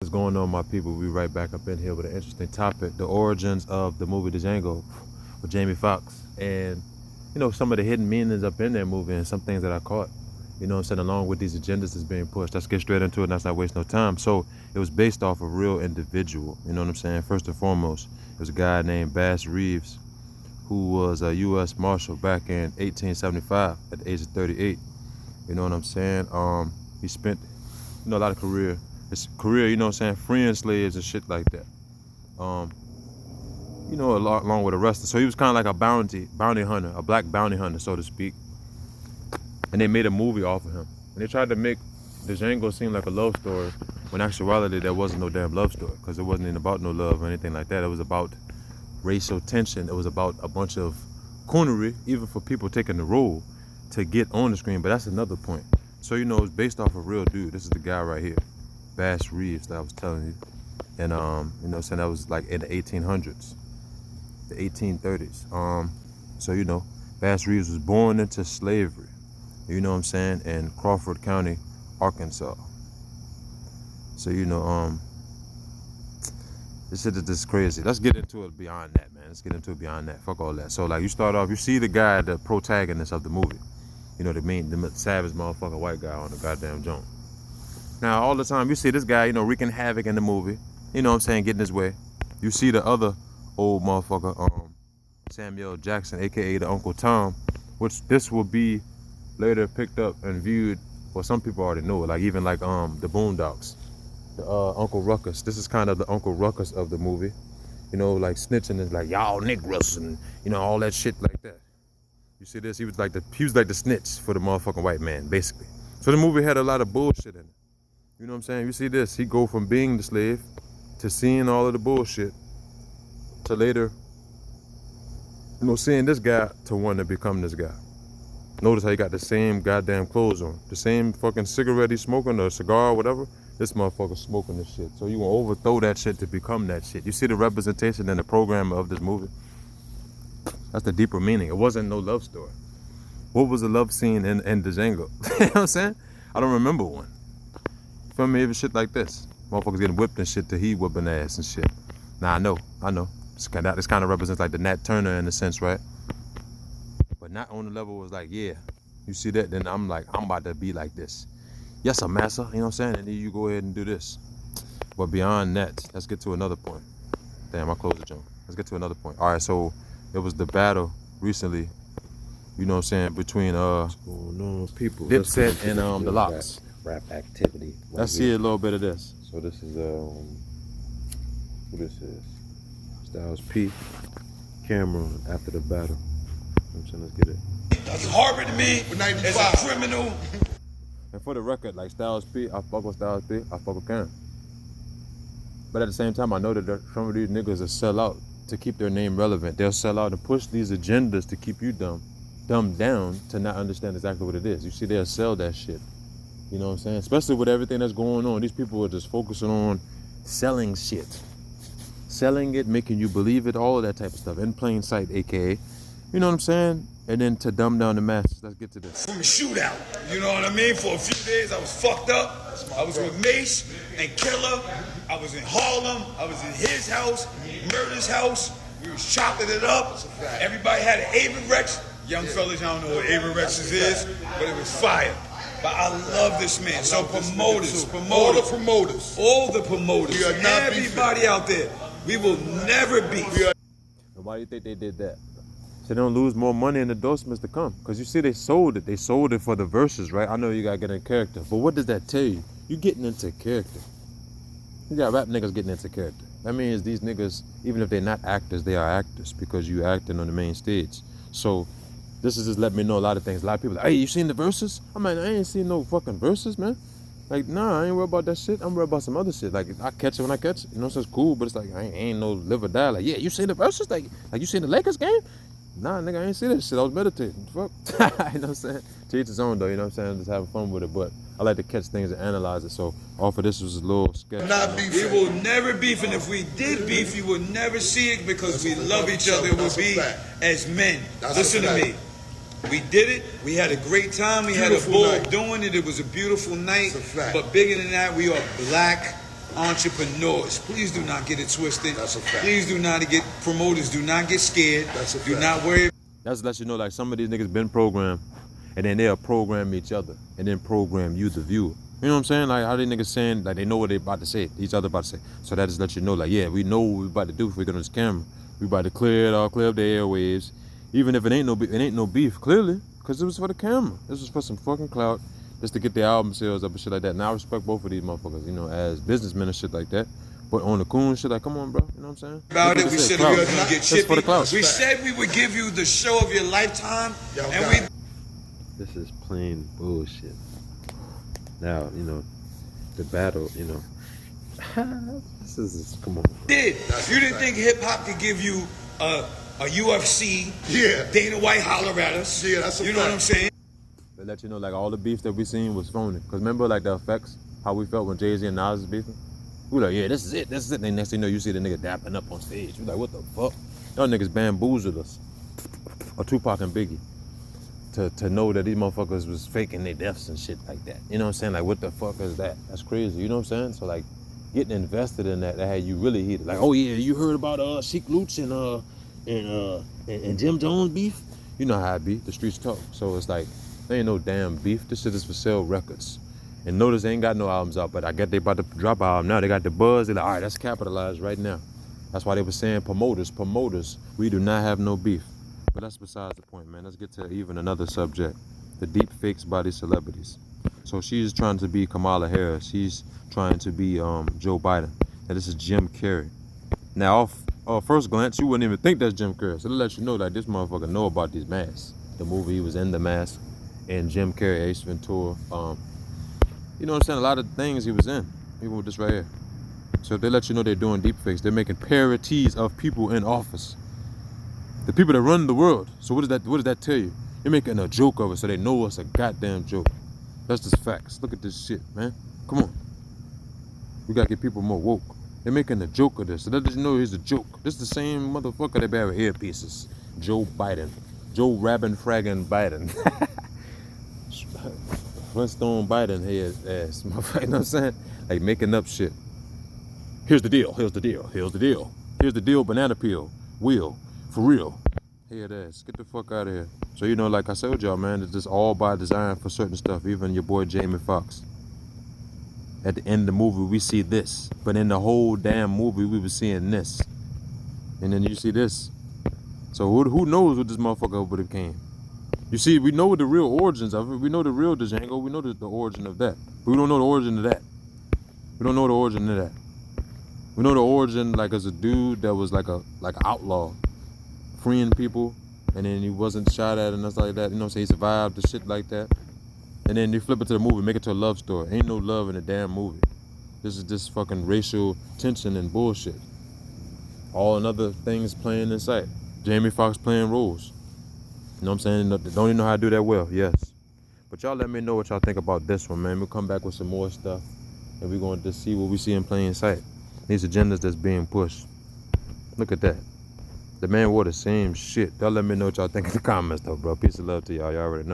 What's going on, my people? We right back up in here with an interesting topic: the origins of the movie Django with Jamie Foxx, and some of the hidden meanings up in that movie, and some things that I caught. You know what I'm saying? Along with these agendas that's being pushed. Let's get straight into it. And let's not waste no time. So it was based off a real individual. You know what I'm saying? First and foremost, it was a guy named Bass Reeves, who was a U.S. Marshal back in 1875 at the age of 38. You know what I'm saying? He spent a lot of his career, you know what I'm saying, freeing slaves and shit like that. Along with the rest. So he was kind of like a bounty hunter, a black bounty hunter, so to speak. And they made a movie off of him. And they tried to make the Django seem like a love story, when in actuality there wasn't no damn love story, because it wasn't even about no love or anything like that. It was about racial tension. It was about a bunch of coonery, even for people taking the role to get on the screen. But that's another point. So it's based off a real dude. This is the guy right here, Bass Reeves, that I was telling you. And saying that was like in the 1800s, the 1830s. Bass Reeves was born into slavery, in Crawford County, Arkansas. So this shit is just crazy. Let's get into it beyond that, man. Let's get into it beyond that. Fuck all that. So like, you start off, you see the guy, the protagonist of the movie. The savage motherfucking white guy on the goddamn joint. Now, all the time, you see this guy, wreaking havoc in the movie. Getting his way. You see the other old motherfucker, Samuel Jackson, a.k.a. the Uncle Tom, which this will be later picked up and viewed, well, some people already know it, the Boondocks, the Uncle Ruckus. This is kind of the Uncle Ruckus of the movie. Like snitching is like, y'all niggas and, all that shit like that. You see this? He was like the snitch for the motherfucking white man, basically. So the movie had a lot of bullshit in it. You know what I'm saying? You see this? He go from being the slave to seeing all of the bullshit to later, seeing this guy to want to become this guy. Notice how he got the same goddamn clothes on, the same fucking cigarette he's smoking, or cigar, or whatever. This motherfucker smoking this shit. So you gonna overthrow that shit to become that shit. You see the representation in the program of this movie? That's the deeper meaning. It wasn't no love story. What was the love scene in the Django? You know what I'm saying? I don't remember one. You feel me? Even shit like this. Motherfuckers getting whipped and shit till he whooping ass and shit. Nah, I know. This kind of represents like the Nat Turner in a sense, right? But not on the level was like, yeah, you see that? Then I'm like, I'm about to be like this. Yes, sir, massa. You know what I'm saying? And then you go ahead and do this. But beyond that, let's get to another point. Damn, I closed the joint. Let's get to another point. All right, so it was the battle recently, between people, Dipset and the Locks. Rap activity. Let's see a little bit of this. So this is who this is? Styles P, Cameron after the battle. I'm saying, let's get it. He harbored me as a criminal. And for the record, like Styles P, I fuck with Styles P, I fuck with Cam. But at the same time, I know that some of these niggas will sell out to keep their name relevant. They'll sell out and push these agendas to keep you dumbed down to not understand exactly what it is. You see, they'll sell that shit. You know what I'm saying? Especially with everything that's going on. These people are just focusing on selling shit. Selling it, making you believe it, all of that type of stuff. In plain sight, aka. You know what I'm saying? And then to dumb down the masses. Let's get to this. From a shootout, you know what I mean? For a few days, I was fucked up. I was with Mace and Killer. I was in Harlem. I was in his house, Murder's house. We was chopping it up. Everybody had an Avirex. Young fellas, y'all don't know what Avirexes is, but it was fire. But I love this man. So promoters, all the promoters, everybody out there, we will never beat. And why do you think they did that? So they don't lose more money in endorsements to come. Because you see, they sold it. They sold it for the verses, right? I know you got to get in character. But what does that tell you? You getting into character. You got rap niggas getting into character. That means these niggas, even if they're not actors, they are actors because you acting on the main stage. So this is just letting me know a lot of things. A lot of people are like, hey, you seen the verses? I'm like, I ain't seen no fucking verses, man. Like, nah, I ain't worried about that shit. I'm worried about some other shit. Like, I catch it when I catch it. You know, so it's cool, but it's like, I ain't no live or die. Like, yeah, you seen the verses? Like you seen the Lakers game? Nah, nigga, I ain't see that shit. I was meditating. Fuck. You know what I'm saying? To each his own, though. You know what I'm saying? Just having fun with it. But I like to catch things and analyze it. So, all for this was a little sketch. We will never beef, and if we did beef, you will never see it because we love each other. It will be as men. Listen to me. We did it. We had a great time. We had a ball doing it. It was a beautiful night. But bigger than that, we are black entrepreneurs. Please do not get it twisted. That's a fact. Please do not get promoters. Do not get scared. That's a Do fact. not worry. That's let you know, like, some of these niggas been programmed, and then they'll program each other, and then program you, the viewer. You know what I'm saying? Like, how these niggas saying, like, they know what they about to say, each other about to say. So that just let you know, like, yeah, we know what we about to do if we get on this camera. We about to clear up the airwaves. Even if it ain't no beef, clearly, because it was for the camera. This was for some fucking clout, just to get their album sales up and shit like that. Now, I respect both of these motherfuckers, you know, as businessmen and shit like that. But on the coon shit, like, come on, bro, you know what I'm saying? About it, we said we were gonna get That's for the chippy. clout. We said we would give you the show of your lifetime, Y'all and got we it. This is plain bullshit. Now, you know, the battle, you know. This is, come on. did. That's You a didn't fact. think hip hop could give you a UFC? Yeah. Dana White holler at us. Yeah, that's a You know what I'm fact. saying? They let you know, like, all the beef that we seen was phony. Because remember, like, the effects, how we felt when Jay-Z and Nas was beefing? We were like, yeah, this is it. And then next thing you know, you see the nigga dapping up on stage. We like, what the fuck? Y'all niggas bamboozled us. Or Tupac and Biggie. To know that these motherfuckers was faking their deaths and shit like that. You know what I'm saying? Like, what the fuck is that? That's crazy. You know what I'm saying? So, like, getting invested in that had you really heated. Like, oh yeah, you heard about Sheik Luch and Jim Jones beef? You know how it be. The streets talk. So it's like, there ain't no damn beef. This shit is for sale records. And notice they ain't got no albums out, but I get they about to drop an album now. They got the buzz. They're like, all right, let's capitalize right now. That's why they were saying promoters. We do not have no beef. But that's besides the point, man. Let's get to even another subject. The deep fakes by these celebrities. So she's trying to be Kamala Harris. She's trying to be Joe Biden. And this is Jim Carrey. Now, off first glance, you wouldn't even think that's Jim Carrey. So to let you know, like, this motherfucker know about these masks. The movie, he was in The Mask. And Jim Carrey, Ace Ventura. You know what I'm saying? A lot of things he was in. Even with this right here. So if they let you know they're doing deep fakes, they're making parodies of people in office. The people that run the world. So what does that tell you? You're making a joke of it so they know it's a goddamn joke. That's just facts. Look at this shit, man. Come on. We gotta get people more woke. They're making a joke of this. So that doesn't know he's a joke. This is the same motherfucker that be having earpieces. Joe Biden. Joe Rabbin Fraggin Biden. Flintstone Biden head ass. You know what I'm saying? Like making up shit. Here's the deal. Here's the deal, banana peel. Wheel. For real. Head ass. Get the fuck out of here. So, you know, like I told y'all, man, it's just all by design for certain stuff. Even your boy Jamie Foxx. At the end of the movie, we see this. But in the whole damn movie, we were seeing this. And then you see this. So who knows what this motherfucker would have came? You see, we know the real origins of it. We know the real Django. We know the origin of that. But we don't know the origin of that. We don't know the origin of that. We know the origin, like, as a dude that was like an outlaw. Freeing people, and then he wasn't shot at and stuff like that. You know what I'm saying? He survived the shit like that. And then you flip it to the movie, make it to a love story. Ain't no love in the damn movie. This is just fucking racial tension and bullshit. All and other things playing in sight. Jamie Foxx playing roles. You know what I'm saying? Don't even know how to do that well, yes. But y'all let me know what y'all think about this one, man. We'll come back with some more stuff. And we're going to just see what we see in plain sight. These agendas that's being pushed. Look at that. The man wore the same shit. Y'all let me know what y'all think in the comments, though, bro. Peace and love to y'all. Y'all already know.